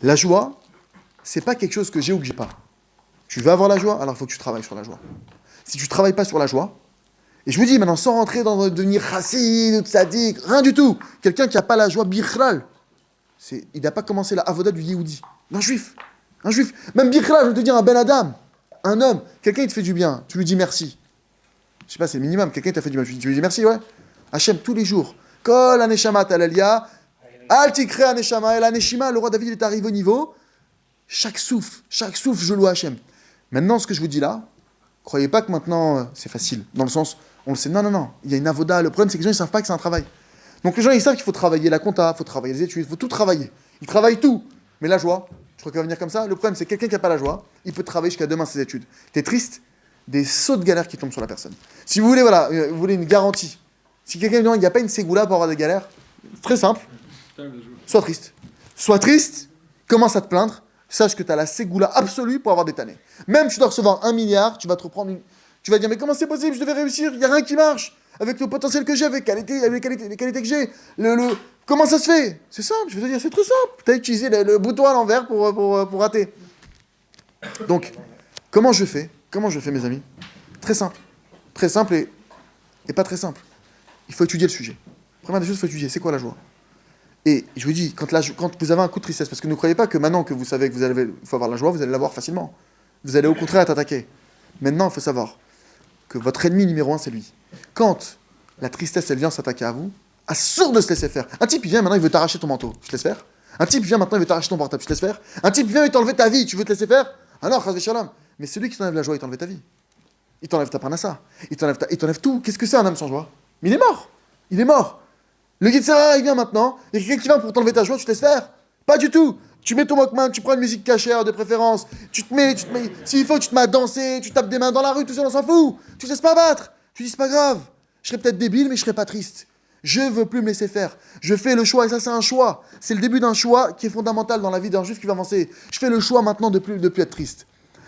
La joie, c'est pas quelque chose que j'ai ou que j'ai pas. Tu veux avoir la joie, alors il faut que tu travailles sur la joie. Si tu travailles pas sur la joie, et je vous dis maintenant, sans rentrer dans devenir chassid ou tzaddik, rien du tout. Quelqu'un qui n'a pas la joie bichlal, il n'a pas commencé la avoda du Yehudi. Un juif. Un juif. Même bichlal, je veux te dire, un ben adam, un homme. Quelqu'un, il te fait du bien, tu lui dis merci. Je sais pas, c'est le minimum. Quelqu'un t'a fait du bien, tu lui dis merci, ouais. Hachem, tous les jours. Kol aneshama talalia, al tikre aneshama, et l'aneshima, le roi David, il est arrivé au niveau. Chaque souffle, je loue Hachem. Maintenant, ce que je vous dis là, croyez pas que maintenant, c'est facile. Dans le sens, on le sait, non, il y a une avoda. Le problème, c'est que les gens, ils savent pas que c'est un travail. Donc les gens, ils savent qu'il faut travailler la compta, il faut travailler les études, il faut tout travailler. Ils travaillent tout. Mais la joie, je crois qu'elle va venir comme ça. Le problème, c'est que quelqu'un qui n'a pas la joie, il peut travailler jusqu'à demain ses études. T'es triste, des sauts de galères qui tombent sur la personne. Si vous voulez, voilà, vous voulez une garantie. Si quelqu'un dit, il n'y a pas une ségoula pour avoir des galères, très simple. Sois triste. Sois triste, commence à te plaindre. Sache que tu as la ségoula absolue pour avoir des tannés. Même si tu dois recevoir 1 milliard, tu vas te reprendre une... Tu vas dire, mais comment c'est possible, je devais réussir, il n'y a rien qui marche. Avec le potentiel que j'ai, avec les qualités que j'ai. Comment ça se fait? C'est simple, je veux te dire, c'est très simple. Tu as utilisé le bouton à l'envers pour rater. Donc, comment je fais, mes amis? Très simple. Très simple et pas très simple. Il faut étudier le sujet. Première des choses, il faut étudier. C'est quoi la joie? Et je vous dis, quand vous avez un coup de tristesse, parce que ne croyez pas que maintenant que vous savez que il faut avoir la joie, vous allez l'avoir facilement. Vous allez au contraire être attaqué. Maintenant, il faut savoir que votre ennemi numéro 1, c'est lui. Quand la tristesse, elle vient s'attaquer à vous, assure de se laisser faire. Un type, il vient, maintenant, il veut t'arracher ton manteau. Tu te laisses faire? Un type, il vient, maintenant, il veut t'arracher ton portable. Tu te laisses faire? Un type, il vient, il t'enlève ta vie. Tu veux te laisser faire? Ah non, chas shalom. Mais celui qui t'enlève la joie, il t'enlève ta vie. Il t'enlève ta parnassa. Il t'enlève tout. Qu'est-ce que c'est un homme sans joie? Mais il est mort. Il est mort. Le guide Sarah, il vient maintenant, il y a quelqu'un qui vient pour t'enlever ta joie, tu te laisses faire? Pas du tout. Tu mets ton Walkman, tu prends une musique cachère de préférence, tu te mets, s'il faut, tu te mets à danser, tu tapes des mains dans la rue, tout ça, on s'en fout. Tu te laisses pas battre. Tu dis, c'est pas grave. Je serais peut-être débile, mais je serais pas triste. Je veux plus me laisser faire. Je fais le choix, et ça, c'est un choix. C'est le début d'un choix qui est fondamental dans la vie d'un juif qui va avancer. Je fais le choix maintenant de plus être triste.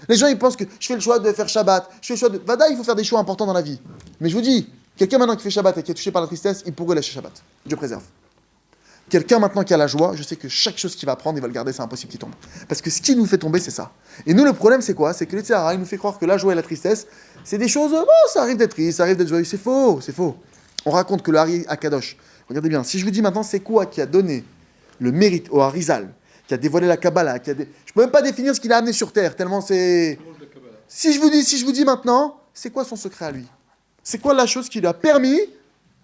Les gens, ils pensent que je fais le choix de faire Shabbat. Je fais le choix de... Vada, il faut faire des choix importants dans la vie. Mais je vous dis, quelqu'un maintenant qui fait Shabbat et qui est touché par la tristesse, il pourrait lâcher Shabbat. Dieu préserve. Quelqu'un maintenant qui a la joie, je sais que chaque chose qu'il va prendre, il va le garder, c'est impossible qu'il tombe. Parce que ce qui nous fait tomber, c'est ça. Et nous, le problème, c'est quoi? C'est que le Tzahara, il nous fait croire que la joie et la tristesse, c'est des choses, bon, ça arrive d'être triste, ça arrive d'être joyeux. C'est faux. On raconte que le Hari Akadosh, regardez bien, si je vous dis maintenant, c'est quoi qui a donné le mérite au Harizal, qui a dévoilé la Kabbalah, je peux même pas définir ce qu'il a amené sur terre, tellement c'est... Si je vous dis maintenant, c'est quoi son secret à lui? C'est quoi la chose qui lui a permis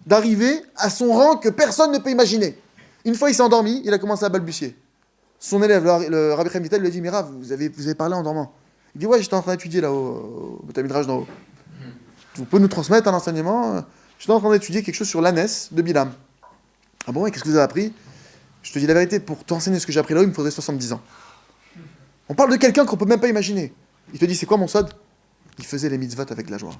d'arriver à son rang que personne ne peut imaginer? Une fois, il s'est endormi, il a commencé à balbutier. Son élève, le Rabbi Chaim Vital, lui a dit, Mira, vous avez parlé en dormant. Il dit, ouais, j'étais en train d'étudier là-haut, au Beth Midrash d'en haut. Vous pouvez nous transmettre un enseignement? J'étais en train d'étudier quelque chose sur l'ânesse de Bilam. Ah bon, et qu'est-ce que vous avez appris? Je te dis la vérité, pour t'enseigner ce que j'ai appris là-haut, il me faudrait 70 ans. On parle de quelqu'un qu'on peut même pas imaginer. Il te dit, c'est quoi mon sod? Il faisait les mitzvot avec de la joie.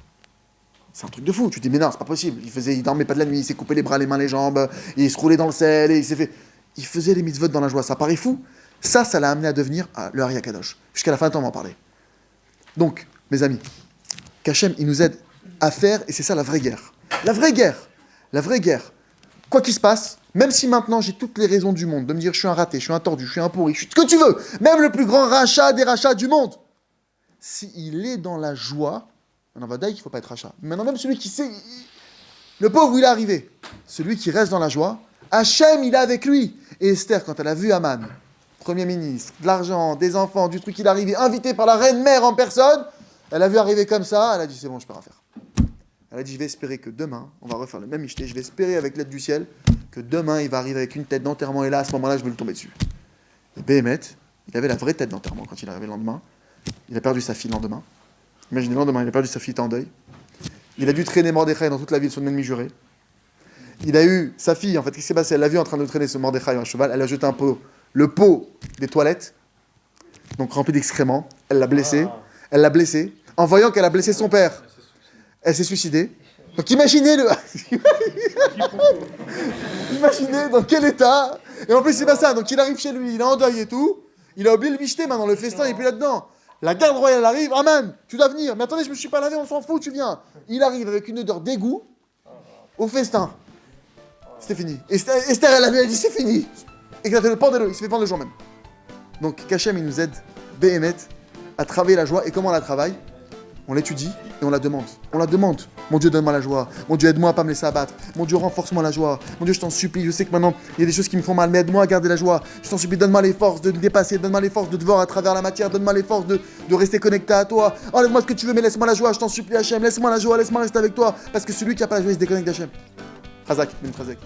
C'est un truc de fou. Tu te dis, mais non, c'est pas possible. Il dormait pas de la nuit, il s'est coupé les bras, les mains, les jambes, il se roulait dans le sel, et il s'est fait... Il faisait les mitzvot dans la joie. Ça paraît fou. Ça l'a amené à devenir le Hari Akadosh. Jusqu'à la fin du temps, on va en parler. Donc, mes amis, qu'Hachem, il nous aide à faire, et c'est ça la vraie guerre. La vraie guerre. Quoi qu'il se passe, même si maintenant j'ai toutes les raisons du monde de me dire je suis un raté, je suis un tordu, je suis un pourri, je suis ce que tu veux, même le plus grand rachat des rachats du monde, s'il est dans la joie, on va dire qu'il ne faut pas être rachat. Maintenant, même celui qui sait, le pauvre où il est arrivé, celui qui reste dans la joie, Hachem, il est avec lui. Et Esther, quand elle a vu Haman, Premier ministre, de l'argent, des enfants, du truc, il est arrivé, invité par la reine-mère en personne, elle a vu arriver comme ça, elle a dit c'est bon, je peux rien faire. Elle a dit je vais espérer que demain, on va refaire le même michté, je vais espérer avec l'aide du ciel, que demain il va arriver avec une tête d'enterrement, et là, à ce moment-là, je vais lui tomber dessus. Et Béhémet, il avait la vraie tête d'enterrement quand il est arrivé le lendemain. Il a perdu sa fille le lendemain. Imaginez le lendemain, il a perdu sa fille, il était en deuil. Il a dû traîner Mordechai dans toute la ville, son ennemi juré. Il a eu sa fille, en fait, qu'est-ce qui s'est passé? Elle l'a vu en train de traîner ce Mordechai à cheval, elle a jeté le pot des toilettes, donc rempli d'excréments, elle l'a blessé, en voyant qu'elle a blessé son père. Elle s'est suicidée. Donc imaginez imaginez dans quel état. Et en plus c'est pas ça, donc il arrive chez lui, il est en deuil et tout, il a oublié le michté maintenant, le festin il est plus là-dedans. La garde royale arrive, Aman, tu dois venir. Mais attendez, je me suis pas lavé, on s'en fout, tu viens. Il arrive avec une odeur d'égout au festin. C'était fini. Esther, elle avait dit c'est fini. Éclaté le pendello, il s'est fait pendre le jour même. Donc qu'Hachem il nous aide, Béhémet, à travailler la joie. Et comment on la travaille? On l'étudie et on la demande. On la demande. Mon Dieu, donne-moi la joie. Mon Dieu, aide-moi à pas me laisser abattre. Mon Dieu, renforce-moi la joie. Mon Dieu, je t'en supplie. Je sais que maintenant, il y a des choses qui me font mal, mais aide-moi à garder la joie. Je t'en supplie, donne-moi les forces de me dépasser. Donne-moi les forces de te voir à travers la matière. Donne-moi les forces de rester connecté à toi. Enlève-moi ce que tu veux, mais laisse-moi la joie. Je t'en supplie, Hachem. Laisse-moi la joie. Laisse-moi rester avec toi. Parce que celui qui n'a pas la joie, il se déconnecte d'Hachem. Chazak, Ben Chazak.